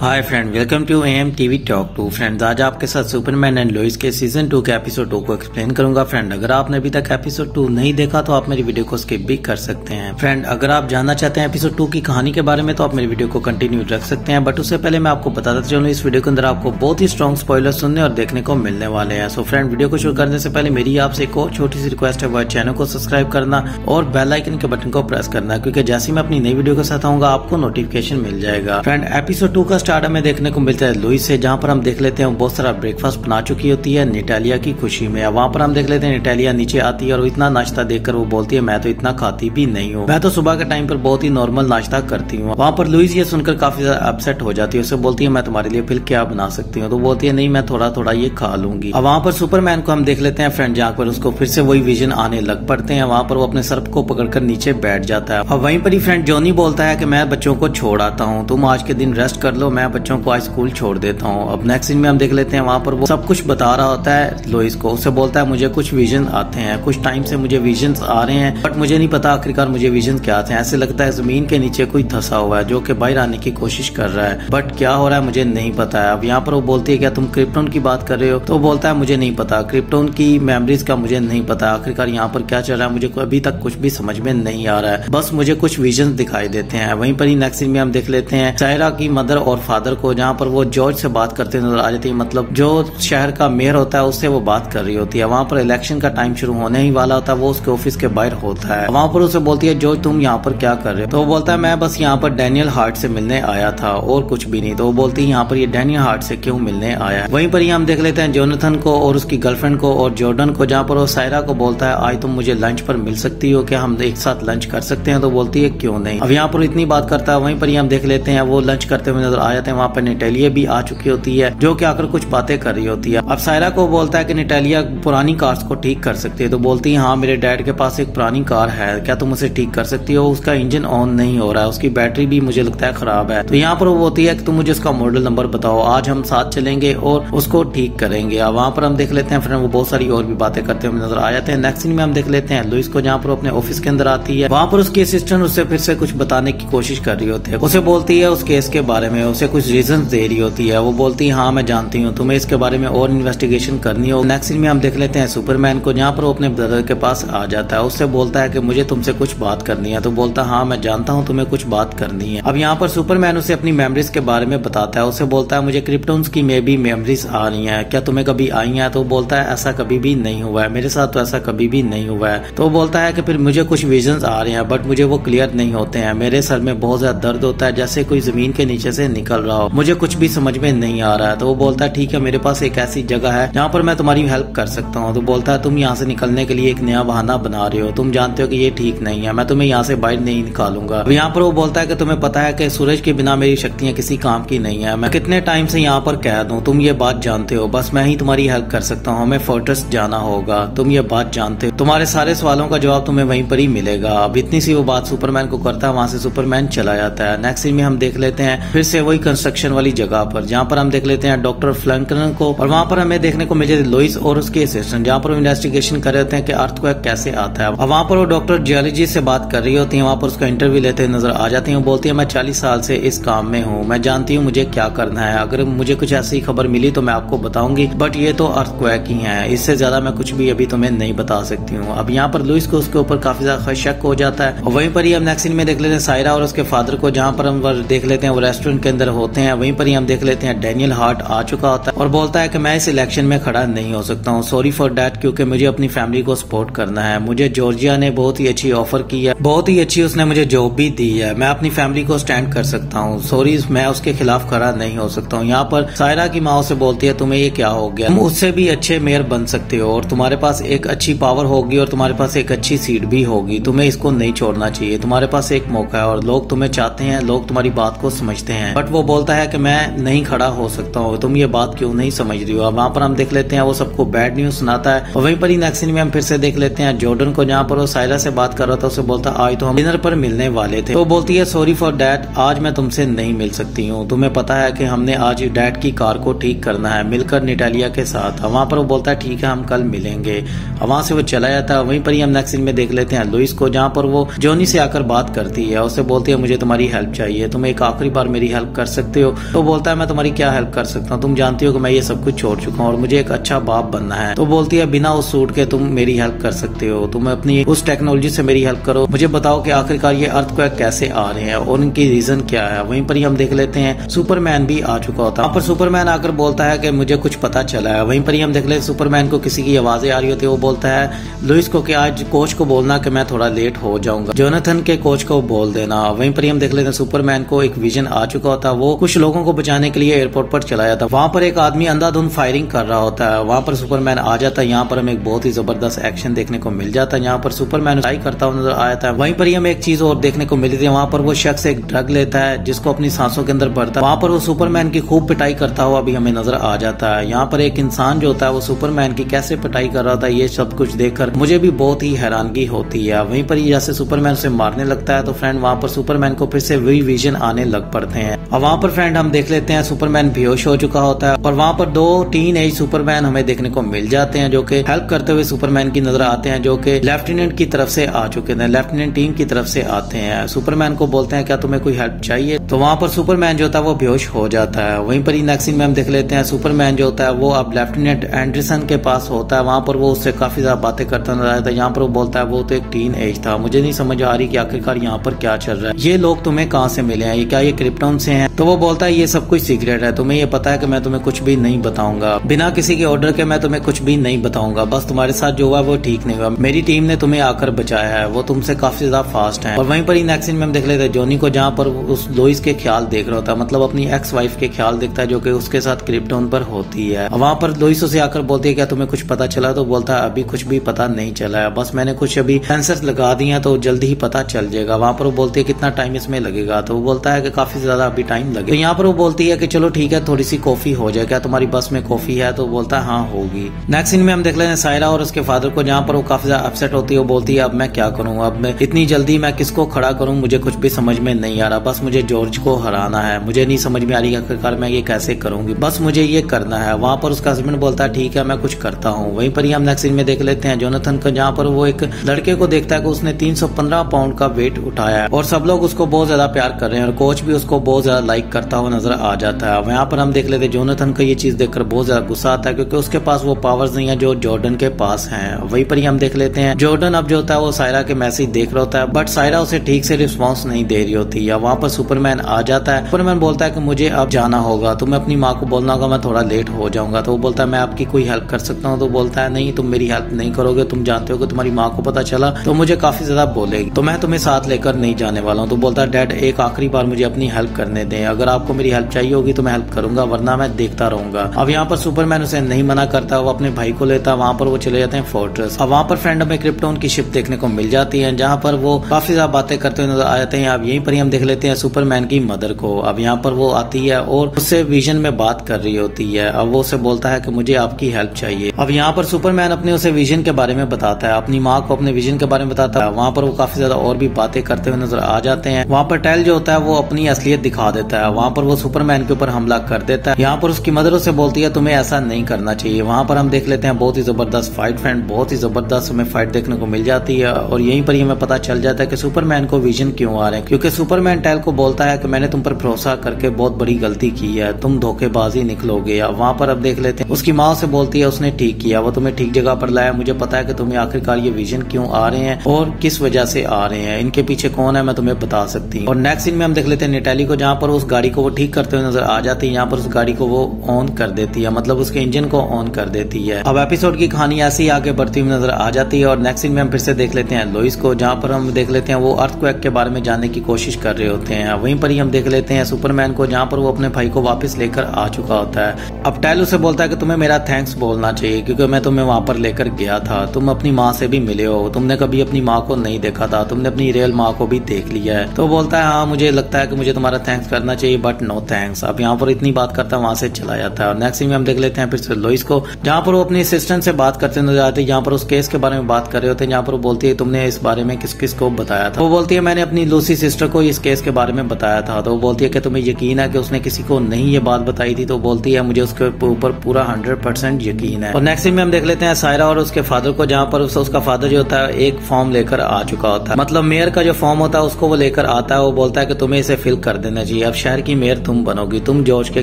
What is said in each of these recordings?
Hi friend, welcome to M TV talk two. Friends, आज आपके साथ सुपरमैन एंड लोइस के सीजन 2 के एपिसोड 2 को एक्सप्लेन करूंगा। फ्रेंड, अगर आपने अभी तक एपिसोड 2 नहीं देखा तो आप मेरी वीडियो को स्किप भी कर सकते हैं। फ्रेंड, अगर आप जानना चाहते हैं एपिसोड 2 की कहानी के बारे में तो आप मेरी वीडियो को कंटिन्यू रख सकते हैं। बट उससे पहले मैं आपको बताता चलूं, इस वीडियो के अंदर आपको बहुत ही स्ट्रॉन्ग स्पॉइलर सुनने और देखने को मिलने वाले हैं। सो फ्रेंड, वीडियो को शुरू करने से पहले मेरी आपसे एक और छोटी सी रिक्वेस्ट है, वह चैनल को सब्सक्राइब करना और बेल आइकन के बटन को प्रेस करना, क्योंकि जैसे मैं अपनी नई वीडियो के साथ आऊंगा आपको नोटिफिकेशन मिल जाएगा। फ्रेंड, एपिसोड 2 का स्टार्ट हमें देखने को मिलता है लुइस से, जहाँ पर हम देख लेते हैं बहुत सारा ब्रेकफास्ट बना चुकी होती है निटालिया की खुशी में। वहाँ पर हम देख लेते हैं निटालिया नीचे आती है और इतना नाश्ता देखकर वो बोलती है, मैं तो इतना खाती भी नहीं हूँ, मैं तो सुबह के टाइम पर बहुत ही नॉर्मल नाश्ता करती हूँ। वहाँ पर लुइस ये सुनकर काफी ज्यादा अपसेट हो जाती है। उसे बोलती है, मैं तुम्हारे लिए फिर क्या बना सकती हूँ? तो बोलती है, नहीं, मैं थोड़ा थोड़ा ये खा लूंगी। अब वहाँ पर सुपरमैन को हम देख लेते हैं फ्रेंड, जहाँ पर उसको फिर से वही विजन आने लग पड़ते हैं। वहाँ पर वो अपने सर्प को पकड़कर नीचे बैठ जाता है। अब वहीं पर ही फ्रेंड जॉनी बोलता है कि मैं बच्चों को छोड़ आता हूँ, तुम आज के दिन रेस्ट कर लो, मैं बच्चों को आज स्कूल छोड़ देता हूँ। अब नेक्स्ट सीन में हम देख लेते हैं, वहाँ पर वो सब कुछ बता रहा होता है लोइस को। उसे बोलता है, मुझे कुछ विजन आते हैं, कुछ टाइम से मुझे विजन आ रहे हैं, बट मुझे नहीं पता आखिरकार मुझे विजन क्या आते हैं। ऐसे लगता है जमीन के नीचे कोई धंसा हुआ है जो कि बाहर आने की कोशिश कर रहा है, बट क्या हो रहा है मुझे नहीं पता है। अब यहाँ पर वो बोलती है, क्या तुम क्रिप्टोन की बात कर रहे हो? तो वो बोलता है, मुझे नहीं पता, क्रिप्टोन की मेमोरीज का मुझे नहीं पता, आखिरकार यहाँ पर क्या चल रहा है मुझे अभी तक कुछ भी समझ में नहीं आ रहा है, बस मुझे कुछ विजन दिखाई देते हैं। वहीं पर ही नेक्स्ट सीन में हम देख लेते हैं सायरा की मदर और फादर को, जहाँ पर वो जॉर्ज से बात करते नजर आ जाती है, मतलब जो शहर का मेयर होता है उससे वो बात कर रही होती है। वहाँ पर इलेक्शन का टाइम शुरू होने ही वाला होता है, वो उसके ऑफिस के बाहर होता है। वहाँ पर उसे बोलती है, जॉर्ज तुम यहाँ पर क्या कर रहे हो? तो वो बोलता है, मैं बस यहाँ पर डैनियल हार्ट से मिलने आया था और कुछ भी नहीं। तो वो बोलती है, यहाँ पर ये डैनियल हार्ट से क्यों मिलने आया है? वहीं पर ही हम देख लेते हैं जोनाथन को और उसकी गर्लफ्रेंड को और जॉर्डन को, जहाँ पर वो सायरा को बोलता है, आज तुम मुझे लंच पर मिल सकती हो, क्या हम एक साथ लंच कर सकते हैं? तो बोलती है, क्यों नहीं। अब यहाँ पर इतनी बात करता है। वहीं पर ही हम देख लेते हैं वो लंच करते हुए नजर आ जाते हैं। वहाँ पर निटालिया भी आ चुकी होती है, जो कि आकर कुछ बातें कर रही होती है। अब सायरा को बोलता है कि निटालिया पुरानी कार्स को ठीक कर सकती है। तो बोलती है, हाँ, मेरे डैड के पास एक पुरानी कार है, क्या तुम उसे ठीक कर सकती हो? उसका इंजन ऑन नहीं हो रहा है, उसकी बैटरी भी मुझे लगता है खराब है। तो यहाँ पर वो बोलती है कि तुम मुझे उसका मॉडल नंबर बताओ, आज हम साथ चलेंगे और उसको ठीक करेंगे। अब वहाँ पर हम देख लेते हैं फ्रेंड वो बहुत सारी और भी बातें करते हुए नजर आ जाते हैं। नेक्स्ट सीन में हम देख लेते हैं लुइस को, जहाँ पर अपने ऑफिस के अंदर आती है। वहाँ पर उसकी असिस्टेंट उससे फिर से कुछ बताने की कोशिश कर रही होती है। उसे बोलती है उस केस के बारे में, उसे कुछ रीजन दे रही होती है। वो बोलती है, हाँ मैं जानती हूँ, तुम्हें इसके बारे में और इन्वेस्टिगेशन करनी हो। नेक्स्ट सीन में हम देख लेते हैं सुपरमैन को, जहाँ पर वो अपने ब्रदर के पास आ जाता है। उससे बोलता है कि मुझे तुमसे कुछ बात करनी है। तो बोलता है, हाँ मैं जानता हूँ तुम्हें कुछ बात करनी है। अब यहाँ पर सुपरमैन उसे अपनी मेमोरीज के बारे में बताता है। उसे बोलता है, मुझे क्रिप्टोन्स की मे भी मेमोरीज आ रही हैं, क्या तुम्हें कभी आई हैं? तो बोलता है, ऐसा कभी भी नहीं हुआ है, मेरे साथ तो ऐसा कभी भी नहीं हुआ है। तो बोलता है कि फिर मुझे कुछ विजन्स आ रहे हैं, बट मुझे वो क्लियर नहीं होते हैं, मेरे सर में बहुत ज्यादा दर्द होता है, जैसे कोई जमीन के नीचे से निकल रहा हो, मुझे कुछ भी समझ में नहीं आ रहा है। तो वो बोलता है, ठीक है, मेरे पास एक ऐसी जगह है जहाँ पर मैं तुम्हारी हेल्प कर सकता हूँ। तो बोलता है, तुम यहाँ से निकलने के लिए एक नया बहाना बना रहे हो, तुम जानते हो कि ये ठीक नहीं है, मैं तुम्हें यहाँ से बाहर नहीं निकालूंगा। यहाँ पर वो बोलता है कि तुम्हें पता है कि सूरज के बिना मेरी शक्तियाँ किसी काम की नहीं है, मैं कितने टाइम से यहाँ पर कैद हूँ, तुम ये बात जानते हो, बस मैं ही तुम्हारी हेल्प कर सकता हूँ, हमें फोर्ट्रेस जाना होगा, तुम ये बात जानते हो, तुम्हारे सारे सवालों का जवाब तुम्हें वहीं पर ही मिलेगा। अब इतनी सी वो बात सुपरमैन को करता है, वहाँ से सुपरमैन चला जाता है। नेक्स्ट सीन में हम देख लेते हैं फिर से वही कंस्ट्रक्शन वाली जगह पर, जहाँ पर हम देख लेते हैं डॉक्टर फ्लैंकन को, और वहाँ पर हमें देखने को मिल जाती है लोइस और उसके असिस्टेंट, जहाँ पर इन्वेस्टिगेशन कर रहे होते हैं कि अर्थक्वेक कैसे आता है। अब वहाँ पर वो डॉक्टर जियोलॉजी से बात कर रही होती है, वहाँ पर उसका इंटरव्यू लेते नजर आ जाती है। बोलती है, मैं 40 साल से इस काम में हूँ, मैं जानती हूँ मुझे क्या करना है, अगर मुझे कुछ ऐसी खबर मिली तो मैं आपको बताऊंगी, बट ये तो अर्थक्वेक ही है, इससे ज्यादा मैं कुछ भी अभी तुम्हें नहीं बता सकती हूँ। अब यहाँ पर लुइस को उसके ऊपर काफी ज्यादा शक हो जाता है। और वहीं पर ही हम नेक्स्ट सीन में देख लेते हैं सायरा और उसके फादर को, जहाँ पर हम देख लेते हैं वो रेस्टोरेंट के अंदर होते हैं। वहीं पर ही हम देख लेते हैं डैनियल हार्ट आ चुका होता है और बोलता है कि मैं इस इलेक्शन में खड़ा नहीं हो सकता हूँ, सॉरी फॉर डैट, क्योंकि मुझे अपनी फैमिली को सपोर्ट करना है, मुझे जॉर्जिया ने बहुत ही अच्छी ऑफर की है, बहुत ही अच्छी उसने मुझे जॉब भी दी है, मैं अपनी फैमिली को स्टैंड कर सकता हूँ, सॉरी मैं उसके खिलाफ खड़ा नहीं हो सकता हूँ। यहाँ पर सायरा की माँ से बोलती है, तुम्हें ये क्या हो गया, तुम उससे भी अच्छे मेयर बन सकते हो और तुम्हारे पास एक अच्छी पावर होगी और तुम्हारे पास एक अच्छी सीट भी होगी, तुम्हें इसको नहीं छोड़ना चाहिए, तुम्हारे पास एक मौका है और लोग तुम्हें चाहते हैं, लोग तुम्हारी बात को समझते हैं। बट वो बोलता है कि मैं नहीं खड़ा हो सकता हूँ, तुम ये बात क्यों नहीं समझ रही हो। वहाँ पर हम देख लेते हैं वो सबको बैड न्यूज सुनाता है। और वहीं पर ही नेक्स्ट सीन में हम फिर से देख लेते हैं जॉर्डन को, जहाँ पर वो सायरा से बात कर रहा था। उसे बोलता आज तो हम डिनर पर मिलने वाले थे। तो बोलती है, सॉरी फॉर डैड, आज मैं तुमसे नहीं मिल सकती हूँ, तुम्हें पता है कि हमने आज डैड की कार को ठीक करना है मिलकर निटालिया के साथ। वहाँ पर वो बोलता है, ठीक है हम कल मिलेंगे। वहाँ से वो चला जाता है। वहीं पर ही हम नेक्स्ट सीन में देख लेते हैं लुइस को, जहाँ पर वो जॉनी से आकर बात करती है। उसे बोलती है, मुझे तुम्हारी हेल्प चाहिए, तुम एक आखिरी बार मेरी हेल्प कर सकते हो। तो बोलता है मैं तुम्हारी क्या हेल्प कर सकता हूँ, तुम जानती हो कि मैं ये सब कुछ छोड़ चुका हूँ और मुझे एक अच्छा बाप बनना है। तो बोलती है बिना उस सूट के तुम मेरी हेल्प कर सकते हो, तुम अपनी उस टेक्नोलॉजी से मेरी हेल्प करो, मुझे बताओ कि आखिरकार ये अर्थक्वेक कैसे आ रहे हैं और उनकी रीजन क्या है। वहीं पर ही हम देख लेते हैं सुपरमैन भी आ चुका होता है। वहाँ पर सुपरमैन आकर बोलता है कि मुझे कुछ पता चला है। वहीं पर ही हम देख लेते सुपरमैन को किसी की आवाजें आ रही होती है। वो बोलता है लुइस को कि आज कोच को बोलना कि मैं थोड़ा लेट हो जाऊंगा, जोनाथन के कोच को बोल देना। वहीं पर ही हम देख लेते हैं सुपरमैन को एक विजन आ चुका होता है, वो कुछ लोगों को बचाने के लिए एयरपोर्ट पर चला जाता है। वहाँ पर एक आदमी अंधाधुंध फायरिंग कर रहा होता है, वहाँ पर सुपरमैन आ जाता है। यहाँ पर हमें एक बहुत ही जबरदस्त एक्शन देखने को मिल जाता है, यहाँ पर सुपरमैन ट्राई करता हुआ नजर आया था। वहीं पर ही हमें एक चीज और देखने को मिली थी, वहाँ पर वो शख्स एक ड्रग लेता है जिसको अपनी सांसों के अंदर भरता है। वहाँ पर वो सुपरमैन की खूब पिटाई करता हुआ भी हमें नजर आ जाता है। यहाँ पर एक इंसान जो होता है वो सुपरमैन की कैसे पिटाई कर रहा था, ये सब कुछ देखकर मुझे भी बहुत ही हैरानगी होती है। वहीं पर ही जैसे सुपरमैन उसे मारने लगता है तो फ्रेंड वहाँ पर सुपरमैन को फिर से वही विजन आने लग पड़ते हैं। और वहाँ पर फ्रेंड हम देख लेते हैं सुपरमैन बेहोश हो चुका होता है और वहाँ पर दो टीन एज सुपरमैन हमें देखने को मिल जाते हैं जो कि हेल्प करते हुए सुपरमैन की नजर आते हैं, जो कि लेफ्टिनेंट की तरफ से आ चुके हैं, लेफ्टिनेंट टीम की तरफ से आते हैं। सुपरमैन को बोलते हैं क्या तुम्हें कोई हेल्प चाहिए, तो वहाँ पर सुपरमैन जो होता है वो बेहोश हो जाता है। वहीं पर ही नेक्स्ट सीन में हम देख लेते हैं सुपरमैन जो होता है वो अब लेफ्टिनेंट एंडरसन के पास होता है। वहाँ पर वो उससे काफी ज्यादा बातें करता नजर आता है। यहाँ पर वो बोलता है वो तो एक टीन एज था, मुझे नहीं समझ आ रही कि आखिरकार यहाँ पर क्या चल रहा है, ये लोग तुम्हें कहाँ से मिले हैं, क्या ये क्रिप्टॉन से हैं। तो वो बोलता है ये सब कुछ सीक्रेट है, तुम्हें ये पता है कि मैं तुम्हें कुछ भी नहीं बताऊंगा, बिना किसी के ऑर्डर के मैं तुम्हें कुछ भी नहीं बताऊंगा, बस तुम्हारे साथ जो हुआ वो ठीक नहीं हुआ, मेरी टीम ने तुम्हें आकर बचाया है, वो तुमसे काफी ज्यादा फास्ट है। और वहीं पर ही नेक्स्ट सीन में हम देख लेते हैं जॉनी को, जहाँ पर उस लोइस के ख्याल देख रहा होता है, मतलब अपनी एक्स वाइफ के ख्याल देखता है जो कि उसके साथ क्रिप्टॉन पर होती है। वहाँ पर लोइस उसे आकर बोलती है क्या तुम्हें कुछ पता चला, तो बोलता है अभी कुछ भी पता नहीं चला है, बस मैंने कुछ अभी सेंसर्स लगा दिए हैं तो जल्दी ही पता चल जाएगा। वहाँ पर वो बोलती है कितना टाइम इसमें लगेगा, तो वो बोलता है कि काफी ज्यादा अभी टाइम लगेगा। तो यहाँ पर वो बोलती है कि चलो ठीक है थोड़ी सी कॉफी हो जाए, क्या तुम्हारी बस में कॉफी है, तो बोलता है हाँ होगी। नेक्स्ट सीन में हम देख लेते हैं सायरा और उसके फादर को, जहाँ पर वो काफी ज्यादा अपसेट होती है। वो बोलती है अब मैं क्या करूँ, अब मैं इतनी जल्दी मैं किसको खड़ा करूँ, मुझे कुछ भी समझ में नहीं आ रहा, बस मुझे जॉर्ज को हराना है, मुझे नहीं समझ में आ रही आखिरकार मैं ये कैसे करूंगी, बस मुझे ये करना है। वहाँ पर उसका हस्बैंड बोलता है ठीक है मैं कुछ करता हूँ। वहीं पर ही हम नेक्स्ट सीन में देख लेते हैं जोनाथन को, जहाँ पर वो एक लड़के को देखता है कि उसने 315 पाउंड का वेट उठाया है और सब लोग उसको बहुत ज्यादा प्यार कर रहे हैं और कोच भी उसको बहुत ज्यादा लाइक करता हुआ नजर आ जाता है। यहाँ पर हम देख लेते हैं जोनाथन को ये चीज देखकर बहुत ज्यादा गुस्सा आता है क्योंकि उसके पास वो पावर्स नहीं है जो जॉर्डन के पास हैं। वहीं पर ही हम देख लेते हैं जॉर्डन अब जो होता है वो सायरा के मैसेज देख रहा होता है, बट सायरा उसे ठीक से रिस्पॉन्स नहीं दे रही होती है। वहाँ पर सुपरमैन आ जाता है, सुपरमैन बोलता है कि मुझे अब जाना होगा, तुम्हें अपनी माँ को बोलना होगा मैं थोड़ा लेट हो जाऊंगा। तो वो बोलता है मैं आपकी कोई हेल्प कर सकता हूँ, तो बोलता है नहीं तुम मेरी हेल्प नहीं करोगे, तुम जानते हो कि तुम्हारी माँ को पता चला तो मुझे काफी ज्यादा बोलेगी, तो मैं तुम्हें साथ लेकर नहीं जाने वाला हूँ। तो बोलता है डैड एक आखिरी बार मुझे अपनी हेल्प करने दें, अगर आपको मेरी हेल्प चाहिए होगी तो मैं हेल्प करूंगा वरना मैं देखता रहूंगा। अब यहाँ पर सुपरमैन उसे नहीं मना करता, वो अपने भाई को लेता, वहाँ पर वो चले जाते हैं फोर्ट्रेस। अब वहाँ पर फ्रेंड हमें क्रिप्टॉन की शिप देखने को मिल जाती है, जहाँ पर वो काफी ज्यादा बातें करते हुए नजर आ जाते हैं। अब यहीं पर ही हम देख लेते हैं सुपरमैन की मदर को। अब यहाँ पर वो आती है और उससे विजन में बात कर रही होती है। अब वो उसे बोलता है कि मुझे आपकी हेल्प चाहिए। अब यहाँ पर सुपरमैन अपने उसे विजन के बारे में बताता है, अपनी माँ को अपने विजन के बारे में बताता है। वहाँ पर वो काफी ज्यादा और भी बातें करते हुए नजर आ जाते हैं। वहाँ पर टेल जो होता है वो अपनी असलियत दिखा देता है, वहाँ पर वो सुपरमैन के ऊपर हमला कर देता है। यहाँ पर उसकी मदर उसे बोलती है तुम्हें ऐसा नहीं करना चाहिए। वहाँ पर हम देख लेते हैं बहुत ही जबरदस्त फाइट, फ्रेंड बहुत ही जबरदस्त हमें फाइट देखने को मिल जाती है और यहीं पर ही हमें पता चल जाता है कि सुपरमैन को विजन क्यों आ रहे हैं, क्योंकि सुपरमैन टेल को बोलता है कि मैंने तुम पर भरोसा करके बहुत बड़ी गलती की है, तुम धोखेबाजी निकलोगे। वहाँ पर अब देख लेते हैं उसकी माँ से बोलती है उसने ठीक किया, वो तुम्हें ठीक जगह पर लाया, मुझे पता है कि तुम्हें आखिरकार ये विजन क्यों आ रहे हैं और किस वजह से आ रहे हैं, इनके पीछे कौन है मैं तुम्हें बता सकती हूँ। और नेक्स्ट सीन में हम देख लेते हैं नेटाली को, जहाँ पर उस गाड़ी को वो ठीक करते हुए नजर आ जाती है। यहाँ पर उस गाड़ी को वो ऑन कर देती है, मतलब उसके इंजन को ऑन कर देती है। अब एपिसोड की कहानी ऐसी आगे बढ़ती हुई नजर आ जाती है और नेक्स्ट सीन में हम फिर से देख लेते हैं लोइस को, जहाँ पर हम देख लेते हैं वो अर्थक्वेक के बारे में जानने की कोशिश कर रहे होते हैं। वहीं पर ही हम देख लेते हैं सुपरमैन को, जहाँ पर वो अपने भाई को वापस लेकर आ चुका होता है। अब टेल उसे बोलता है कि तुम्हें मेरा थैंक्स बोलना चाहिए क्योंकि मैं तुम्हें वहां पर लेकर गया था, तुम अपनी माँ से भी मिले हो, तुमने कभी अपनी माँ को नहीं देखा था, तुमने अपनी रियल माँ को भी देख लिया है। तो बोलता है हाँ मुझे लगता है कि मुझे तुम्हारा थैंक्स करना चाहिए बट नो थैंक्स। अब यहाँ पर इतनी बात करता है वहां से चला जाता है। और नेक्स्ट में हम देख लेते हैं फिर से लोइस को, जहाँ पर वो अपनी असिस्टेंट से बात करते नजर आते हैं, जहाँ पर उस केस के बारे में बात कर रहे होते हैं, जहाँ पर वो बोलती है तुमने इस बारे में किस किस को बताया था। वो बोलती है मैंने अपनी लूसी सिस्टर को इस केस के बारे में बताया था। तो वो बोलती है कि तुम्हें यकीन है कि उसने किसी को नहीं ये बात बताई थी। तो बोलती है मुझे उसके ऊपर पूरा 100% यकीन है। और नेक्स्ट में हम देख लेते हैं सायरा और उसके फादर को, जहाँ पर उसका फादर जो होता है एक फॉर्म लेकर आ चुका होता है, मतलब मेयर का जो फॉर्म होता है उसको वो लेकर आता है। वो बोलता है कि तुम्हें इसे फिल कर देना चाहिए। अब शहर की मेयर तुम बनोगी, तुम जॉर्ज के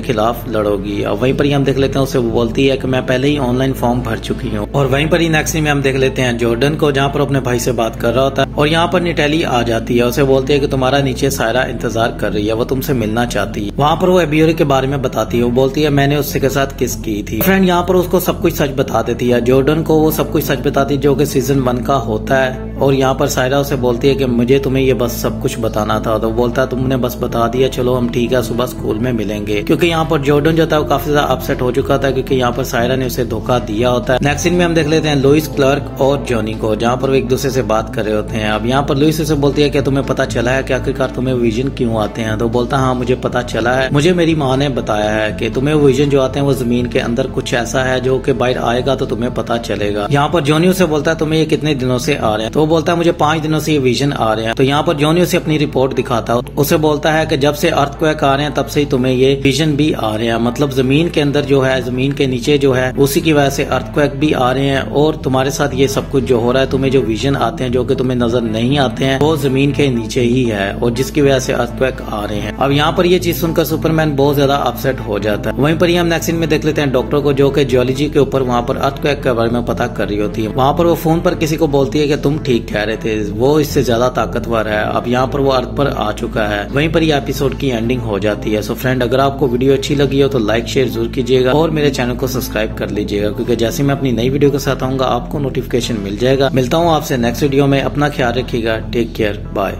खिलाफ लड़ोगी। और वहीं पर ही हम देख लेते हैं उसे वो बोलती है कि मैं पहले ही ऑनलाइन फॉर्म भर चुकी हूँ। और वहीं पर ही नेक्स्ट सीन में हम देख लेते हैं जॉर्डन को, जहाँ पर अपने भाई से बात कर रहा होता है और यहाँ पर निटेली आ जाती है। उसे बोलती है कि तुम्हारा नीचे सायरा इंतजार कर रही है, वो तुमसे मिलना चाहती है। वहाँ पर वो एबियोरी के बारे में बताती है। वो बोलती है मैंने उससे के साथ किस की थी। फ्रेंड यहाँ पर उसको सब कुछ सच बता देती है। जॉर्डन को वो सब कुछ सच बताती है जो कि सीजन 1 का होता है। और यहाँ पर सायरा उसे बोलती है कि मुझे तुम्हें ये बस सब कुछ बताना था। तो बोलता है तुमने बस बता दिया, चलो हम ठीक है सुबह स्कूल में मिलेंगे। क्योंकि यहाँ पर जॉर्डन जो था वो काफी ज्यादा अपसेट हो चुका था क्योंकि यहाँ पर सायरा ने उसे धोखा दिया होता है। नेक्स्ट सीन में हम देख लेते हैं लुइस, क्लर्क और जॉनी को, जहाँ पर वो एक दूसरे से बात कर रहे होते हैं। अब यहाँ पर लुइस उसे बोलती है कि तुम्हें पता चला है कि आखिरकार तुम्हें विजन क्यों आते हैं। तो बोलता हाँ मुझे पता चला है, मुझे मेरी माँ ने बताया है कि तुम्हें विजन जो आते हैं वो जमीन के अंदर कुछ ऐसा है जो कि बाहर आएगा तो तुम्हें पता चलेगा। यहाँ पर जॉनी उसे बोलता है तुम्हें ये कितने दिनों से आ रहे हैं। तो वो बोलता है मुझे 5 दिनों से ये विजन आ रहे हैं। तो यहाँ पर जॉनी उसे अपनी रिपोर्ट दिखाता है। उसे बोलता है कि जब से अर्थक्वेक आ रहे हैं तब से ही तुम्हें ये विजन भी आ रहे हैं। मतलब जमीन के अंदर जो है, जमीन के नीचे जो है, उसी की वजह से अर्थक्वेक भी आ रहे हैं। और तुम्हारे साथ ये सब कुछ जो हो रहा है, तुम्हें जो विजन आते हैं जो कि तुम्हें नजर नहीं आते हैं, वो जमीन के नीचे ही है और जिसकी वजह से अर्थक्वेक आ रहे हैं। अब यहाँ पर ये चीज सुनकर सुपरमैन बहुत ज्यादा अपसेट हो जाता है। वहीं पर हम नेक्स्ट सीन में देख लेते हैं डॉक्टर को, जो कि जियोलॉजी के ऊपर वहाँ पर अर्थक्वेक के बारे में पता कर रही होती है। वहाँ पर वो फोन पर किसी को बोलती है कि तुम ठीक कह रहे थे, वो इससे ज्यादा ताकतवर है। अब यहाँ पर वो अर्थ पर आ चुका है। वहीं पर ये एपिसोड की एंडिंग हो जाती है। सो फ्रेंड, अगर आपको वीडियो अच्छी लगी हो तो लाइक शेयर जरूर कीजिएगा और मेरे चैनल को सब्सक्राइब कर लीजिएगा, क्योंकि जैसे मैं अपनी नई वीडियो के साथ आऊंगा आपको नोटिफिकेशन मिल जाएगा। मिलता हूँ आपसे नेक्स्ट वीडियो में। अपना ख्याल रखिएगा। Take care, bye.